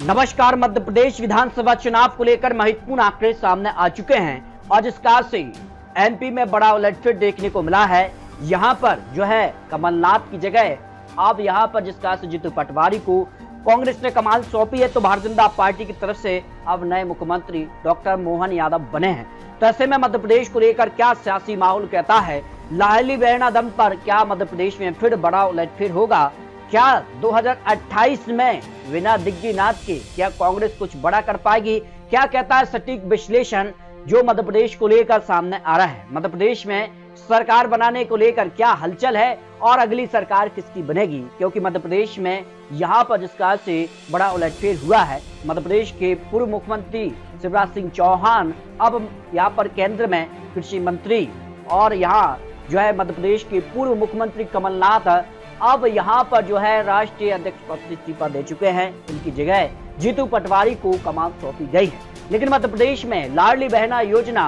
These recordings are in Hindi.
नमस्कार। मध्य प्रदेश विधानसभा चुनाव को लेकर महत्वपूर्ण आंकड़े सामने आ चुके हैं और जिस कार से एमपी में बड़ा उलटफेर देखने को मिला है। यहां पर जो है कमलनाथ की जगह अब यहां पर जिस कार से जीतू पटवारी को कांग्रेस ने कमान सौंपी है, तो भारतीय जनता पार्टी की तरफ से अब नए मुख्यमंत्री डॉक्टर मोहन यादव बने हैं। तो ऐसे में मध्य प्रदेश को लेकर क्या सियासी माहौल कहता है, लाडली बहना दम पर क्या मध्य प्रदेश में फिर बड़ा उलटफेर होगा? क्या 2028 में बिना दिग्विजयनाथ के क्या कांग्रेस कुछ बड़ा कर पाएगी? क्या कहता है सटीक विश्लेषण जो मध्य प्रदेश को लेकर सामने आ रहा है। मध्य प्रदेश में सरकार बनाने को लेकर क्या हलचल है और अगली सरकार किसकी बनेगी, क्योंकि मध्य प्रदेश में यहाँ पर जिस कार से बड़ा उलटफेर हुआ है। मध्य प्रदेश के पूर्व मुख्यमंत्री शिवराज सिंह चौहान अब यहाँ पर केंद्र में कृषि मंत्री, और यहाँ जो है मध्य प्रदेश के पूर्व मुख्यमंत्री कमलनाथ अब यहाँ पर जो है राष्ट्रीय अध्यक्ष पद से इस्तीफा दे चुके हैं। उनकी जगह जीतू पटवारी को कमान सौंपी गई है। लेकिन मध्य प्रदेश में लाडली बहना योजना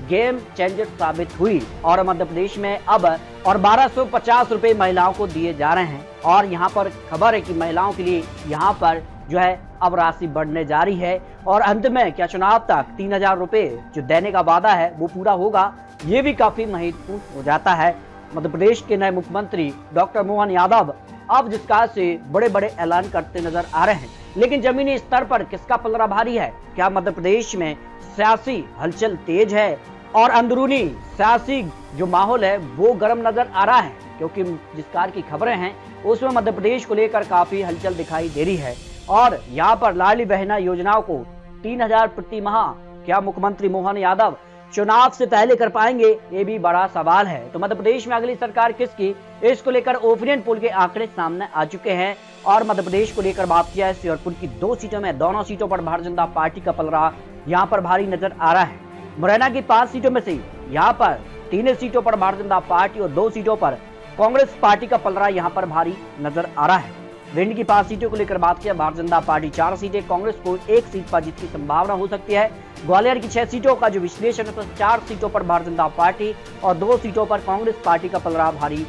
गेम चेंजर साबित हुई और मध्य प्रदेश में अब और 1250 रुपए महिलाओं को दिए जा रहे हैं। और यहाँ पर खबर है कि महिलाओं के लिए यहाँ पर जो है अब राशि बढ़ने जा रही है और अंत में क्या चुनाव तक 3000 रुपए जो देने का वादा है वो पूरा होगा, ये भी काफी महत्वपूर्ण हो जाता है। मध्य प्रदेश के नए मुख्यमंत्री डॉक्टर मोहन यादव अब जिस कार से बड़े बड़े ऐलान करते नजर आ रहे हैं, लेकिन जमीनी स्तर पर किसका पलड़ा भारी है? क्या मध्य प्रदेश में सियासी हलचल तेज है और अंदरूनी सियासी जो माहौल है वो गर्म नजर आ रहा है? क्योंकि जिस कार की खबरें हैं उसमें मध्य प्रदेश को लेकर काफी हलचल दिखाई दे रही है। और यहाँ पर लाडली बहना योजनाओं को 3000 प्रति माह क्या मुख्यमंत्री मोहन यादव चुनाव से पहले कर पाएंगे, ये भी बड़ा सवाल है। तो मध्य प्रदेश में अगली सरकार किसकी, इसको लेकर ओपिनियन पोल के आंकड़े सामने आ चुके हैं। और मध्य प्रदेश को लेकर बात किया है, श्योरपुर की 2 सीटों में दोनों सीटों पर भारतीय जनता पार्टी का पलड़ा यहाँ पर भारी नजर आ रहा है। मुरैना की 5 सीटों में से यहाँ पर 3 सीटों पर भारतीय जनता पार्टी और 2 सीटों पर कांग्रेस पार्टी का पलड़ा यहाँ पर भारी नजर आ रहा है। भिंड की 5 सीटों को लेकर बात किया, भारतीय जनता पार्टी 4 सीटें, कांग्रेस को 1 सीट पर जीत की संभावना हो सकती है। ग्वालियर की 6 सीटों का जो विश्लेषण है तो 4 सीटों पर भारतीय जनता पार्टी और 2 सीटों पर कांग्रेस पार्टी का पलड़ा भारी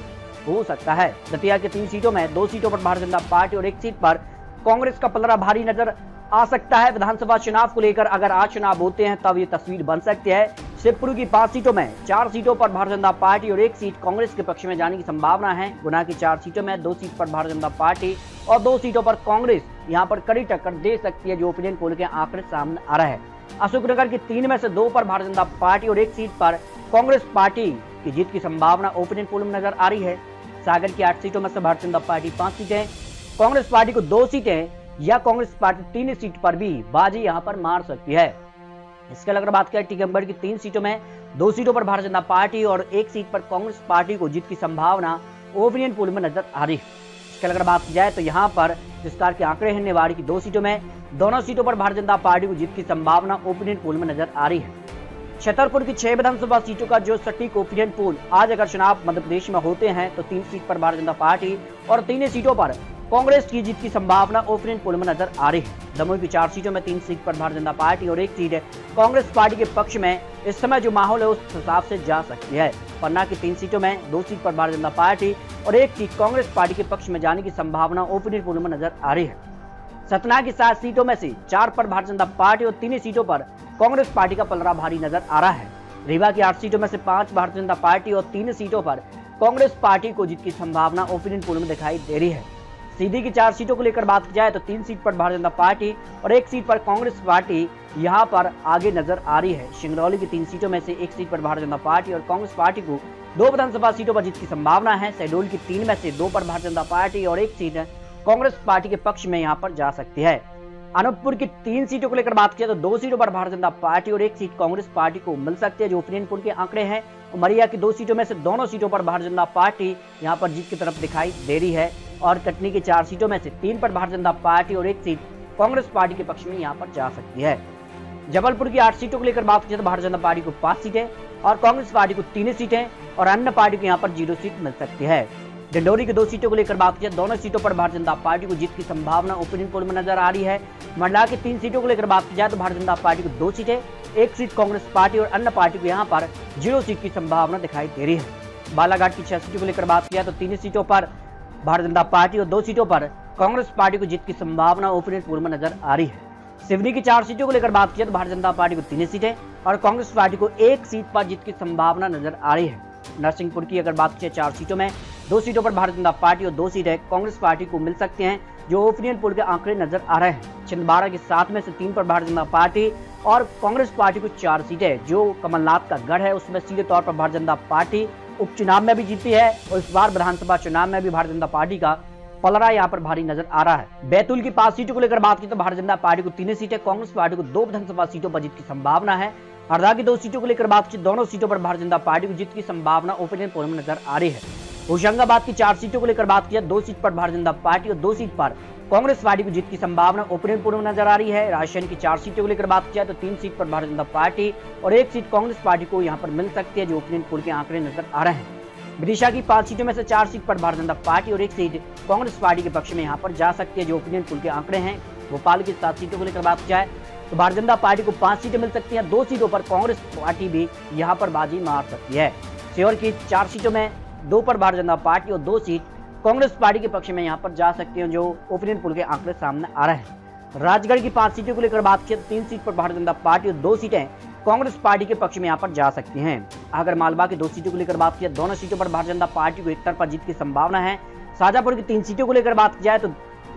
हो सकता है। दतिया की 3 सीटों में 2 सीटों पर भारतीय जनता पार्टी और 1 सीट पर कांग्रेस का पलड़ा भारी नजर आ सकता है। विधानसभा चुनाव को लेकर अगर आज चुनाव होते हैं तब ये तस्वीर बन सकती है। शिवपुर की 5 सीटों में 4 सीटों पर भारतीय जनता पार्टी और 1 सीट कांग्रेस के पक्ष में जाने की संभावना है। गुना की 4 सीटों में 2 सीट पर भारतीय जनता पार्टी और 2 सीटों पर कांग्रेस यहाँ पर कड़ी टक्कर दे सकती है, जो ओपिनियन पोल के आंकड़े सामने आ रहा है। अशोकनगर की 3 में से 2 पर भारतीय जनता पार्टी और 1 सीट पर कांग्रेस पार्टी की जीत की संभावना ओपिनियन पोल में नजर आ रही है। सागर की 8 सीटों में से भारतीय जनता पार्टी 5 सीटें, कांग्रेस पार्टी को 2 सीटें या कांग्रेस पार्टी 3 सीट पर भी बाजी यहाँ पर मार सकती है। इसके अलावा बात करें टीकमगढ़ की 3 सीटों में 2 सीटों पर भारतीय जनता पार्टी और 1 सीट पर कांग्रेस पार्टी को जीत की संभावना ओपिनियन पोल में नजर आ रही है। इसके अलावा बात की जाए तो यहाँ पर जिस कार के आंकड़े हैं, निवाड़ी की 2 सीटों में दोनों सीटों पर भारतीय जनता पार्टी को जीत की संभावना ओपिनियन पोल में नजर आ रही है। छतरपुर की 6 विधानसभा सीटों का जो सटीक ओपिनियन पोल आज अगर चुनाव मध्य प्रदेश में होते हैं तो 3 सीट पर भारतीय जनता पार्टी और 3 सीटों पर कांग्रेस की जीत की संभावना ओपिनियन पोल में नजर आ रही है। दमोह की 4 सीटों में 3 सीट पर भारतीय जनता पार्टी और 1 सीट कांग्रेस पार्टी के पक्ष में इस समय जो माहौल है उस हिसाब से जा सकती है। पन्ना की 3 सीटों में 2 सीट पर भारतीय जनता पार्टी और 1 सीट कांग्रेस पार्टी के पक्ष में जाने की संभावना ओपिनियन पोल में नजर आ रही है। सतना की 7 सीटों में से 4 पर भारतीय जनता पार्टी और 3 सीटों पर कांग्रेस पार्टी का पलड़ा भारी नजर आ रहा है। रीवा की 8 सीटों में से 5 भारतीय जनता पार्टी और 3 सीटों पर कांग्रेस पार्टी को जीत की संभावना ओपिनियन पोल में दिखाई दे रही है। सीधी की 4 सीटों को लेकर बात की जाए तो 3 सीट पर भारतीय जनता पार्टी और 1 सीट पर कांग्रेस पार्टी यहाँ पर आगे नजर आ रही है। सिंगरौली की 3 सीटों में से 1 सीट पर भारतीय जनता पार्टी और कांग्रेस पार्टी को 2 विधानसभा सीटों पर जीत की संभावना है। शहडोल की 3 में से 2 पर भारतीय जनता पार्टी और 1 सीट कांग्रेस पार्टी के पक्ष में यहाँ पर जा सकती है। अनूपपुर की 3 सीटों को लेकर बात किया तो 2 सीटों पर भारतीय जनता पार्टी और 1 सीट कांग्रेस पार्टी को मिल सकती है, जो ओपिनियन पोल के आंकड़े हैं। उमरिया की 2 सीटों में से दोनों सीटों पर भारतीय जनता पार्टी यहाँ पर जीत की तरफ दिखाई दे रही है। और कटनी की 4 सीटों में से 3 पर भारतीय जनता पार्टी और 1 सीट कांग्रेस पार्टी के पक्ष में यहाँ पर जा सकती है। जबलपुर की 8 सीटों को लेकर बात की तो भारतीय जनता पार्टी को 5 सीटें और कांग्रेस पार्टी को 3 सीटें और अन्य पार्टी को यहाँ पर 0 सीट मिल सकती है। डिंडोरी की 2 सीटों को लेकर बात की दोनों सीटों पर भारतीय जनता पार्टी को जीत की संभावना ओपिनियन पोल में नजर आ रही है। मंडला की 3 सीटों को लेकर बात की जाए तो भारतीय जनता पार्टी को 2 सीटें, 1 सीट कांग्रेस पार्टी और अन्य पार्टी को यहाँ पर 0 सीट की संभावना दिखाई दे रही है। बालाघाट की 6 सीटों को लेकर बात किया तो 3 सीटों पर भारतीय जनता पार्टी और 2 सीटों पर कांग्रेस पार्टी को जीत की संभावना ओपिनियन पोल में नजर आ रही है। सिवनी की 4 सीटों को लेकर बात की तो भारतीय जनता पार्टी को 3 सीटें और कांग्रेस पार्टी को 1 सीट पर जीत की संभावना नजर आ रही है। नरसिंहपुर की अगर बात की 4 सीटों में 2 सीटों पर भारतीय जनता पार्टी और 2 सीटें कांग्रेस पार्टी को मिल सकती हैं, जो ओपिनियन पोल के आंकड़े नजर आ रहे हैं। छिंदवाड़ा की 7 में से 3 पर भारतीय जनता पार्टी और कांग्रेस पार्टी को 4 सीटें, जो कमलनाथ का गढ़ है, उसमें सीधे तौर पर भारतीय जनता पार्टी उपचुनाव में भी जीती है और इस बार विधानसभा चुनाव में भी भारतीय जनता पार्टी का पलड़ा यहाँ पर भारी नजर आ रहा है। बैतूल की 5 सीटों को लेकर बात की तो भारतीय जनता पार्टी को 3 सीटें, कांग्रेस पार्टी को 2 विधानसभा सीटों पर जीत की संभावना है। हरदा की 2 सीटों को लेकर बात की, दोनों सीटों पर भारतीय जनता पार्टी को जीत की संभावना ओपिनियन पोल में नजर आ रही है। होशंगाबाद की 4 सीटों को लेकर बात की, 2 सीट पर भारतीय जनता पार्टी और 2 सीट पर कांग्रेस पार्टी को जीत की संभावना ओपिनियन पोल में नजर आ रही है। रायसेन की 4 सीटों को लेकर बात किया तो 3 सीट पर भारतीय जनता पार्टी और 1 सीट कांग्रेस पार्टी को यहाँ पर मिल सकती है, जो ओपिनियन पोल के आंकड़े नजर आ रहे हैं। विदिशा की 5 सीटों में से 4 सीट पर भारतीय जनता पार्टी और 1 सीट कांग्रेस पार्टी के पक्ष में यहाँ पर जा सकती है, जो ओपिनियन पोल के आंकड़े हैं। भोपाल की 7 सीटों को लेकर बात की जाए तो भारतीय जनता पार्टी को 5 सीटें मिल सकती हैं, 2 सीटों पर कांग्रेस पार्टी भी यहाँ पर बाजी मार सकती है। सीहोर की 4 सीटों में 2 पर भारतीय जनता पार्टी और 2 सीट कांग्रेस पार्टी के पक्ष में यहाँ पर जा सकती है, जो ओपिनियन पोल के आंकड़े सामने आ रहे हैं। राजगढ़ की 5 सीटों को लेकर बात की तो 3 सीट पर भारतीय जनता पार्टी और 2 सीटें कांग्रेस पार्टी के पक्ष में यहाँ पर जा सकती हैं। अगर मालवा की 2 सीटों को लेकर बात की, दोनों सीटों पर भारतीय जनता पार्टी को एक तरफा जीत की संभावना है। शाजापुर की 3 सीटों को लेकर बात की जाए तो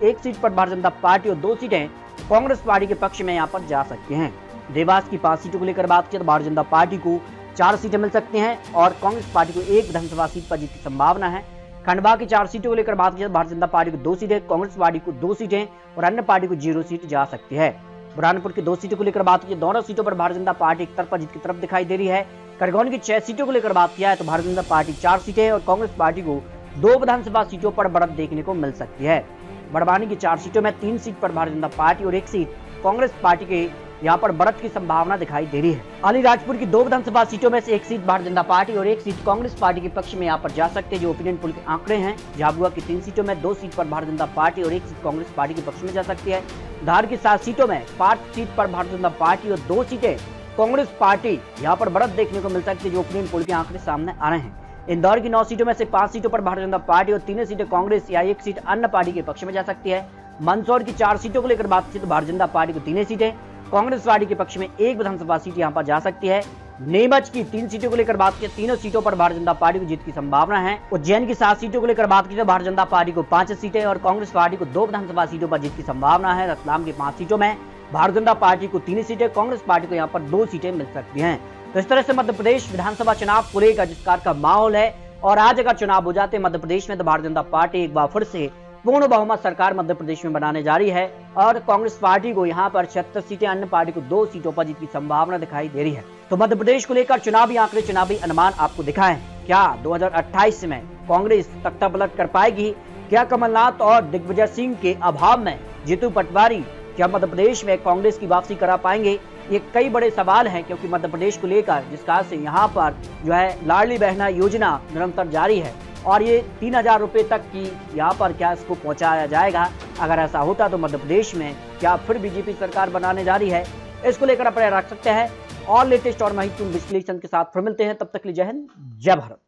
1 सीट पर भारतीय जनता पार्टी और 2 सीटें कांग्रेस पार्टी के पक्ष में यहाँ पर जा सकती हैं। देवास की 5 सीटों को लेकर बात की तो भारतीय जनता पार्टी को 4 सीटें मिल सकती हैं और कांग्रेस पार्टी को 1 विधानसभा सीट पर जीत की संभावना है। खंडवा की 4 सीटों को लेकर बात की तो भारतीय जनता पार्टी को 2 सीटें, कांग्रेस पार्टी को 2 सीटें और अन्य पार्टी को 0 सीट जा सकती है। बुरहानपुर की 2 सीटों को लेकर बात की, दोनों सीटों पर भारतीय जनता पार्टी एक तरफा जीत की तरफ दिखाई दे रही है। खरगोन की 6 सीटों को लेकर बात किया है तो भारतीय जनता पार्टी 4 सीटें और कांग्रेस पार्टी को 2 विधानसभा सीटों पर बढ़त देखने को मिल सकती है। बड़वानी की 4 सीटों में 3 सीट पर भारतीय जनता पार्टी और 1 सीट कांग्रेस पार्टी के यहाँ पर बढ़त की संभावना दिखाई दे रही है। अलीराजपुर की 2 विधानसभा सीटों में से 1 सीट भारतीय जनता पार्टी और 1 सीट कांग्रेस पार्टी के पक्ष में यहाँ पर जा सकते हैं, जो ओपिनियन पोल के आंकड़े हैं। झाबुआ की 3 सीटों में 2 सीट पर भारतीय जनता पार्टी और 1 सीट कांग्रेस पार्टी के पक्ष में जा सकती है। धार की 7 सीटों में 5 सीट पर भारतीय जनता पार्टी और 2 सीटें कांग्रेस पार्टी यहाँ पर बढ़त देखने को मिल सकती है, जो ओपिनियन पोल के आंकड़े सामने आ रहे हैं। इंदौर की 9 सीटों में से 5 सीटों पर भारतीय जनता पार्टी और 3 सीटें कांग्रेस या 1 सीट अन्य पार्टी के पक्ष में जा सकती है। मंदसौर की 4 सीटों को लेकर बात की तो भारतीय जनता पार्टी को 3 सीटें, कांग्रेस पार्टी के पक्ष में 1 विधानसभा सीट यहां पर जा सकती है। नीमच की 3 सीटों को लेकर बात की, तीनों सीटों पर भारतीय जनता पार्टी को जीत की संभावना है। उज्जैन की 7 सीटों को लेकर बात की तो भारतीय जनता पार्टी को 5 सीटें और कांग्रेस पार्टी को 2 विधानसभा सीटों पर जीत की संभावना है। रतलाम की 5 सीटों में भारतीय जनता पार्टी को 3 सीटें, कांग्रेस पार्टी को यहाँ पर 2 सीटें मिल सकती हैं। तो इस तरह से मध्य प्रदेश विधानसभा चुनाव को लेकर जिस प्रकार का माहौल है, और आज अगर चुनाव हो जाते मध्य प्रदेश में तो भारतीय जनता पार्टी एक बार फिर से पूर्ण बहुमत सरकार मध्य प्रदेश में बनाने जा रही है और कांग्रेस पार्टी को यहाँ पर 76 सीटें, अन्य पार्टी को 2 सीटों पर जीत की संभावना दिखाई दे रही है। तो मध्य प्रदेश को लेकर चुनावी आंकड़े, चुनावी अनुमान आपको दिखाएं। क्या 2028 में कांग्रेस तख्ता पलट कर पाएगी? क्या कमलनाथ और दिग्विजय सिंह के अभाव में जीतू पटवारी क्या मध्य प्रदेश में कांग्रेस की वापसी करा पाएंगे? ये कई बड़े सवाल हैं, क्योंकि मध्य प्रदेश को लेकर जिस कारण से यहाँ पर जो है लाडली बहना योजना निरंतर जारी है और ये 3000 रुपए तक की यहाँ पर क्या इसको पहुंचाया जाएगा? अगर ऐसा होता तो मध्य प्रदेश में क्या फिर बीजेपी सरकार बनाने जा रही है? इसको लेकर अपने रख सकते हैं और लेटेस्ट और महत्वपूर्ण विश्लेषण के साथ फिर मिलते हैं। तब तक के लिए जय हिंद, जय भारत।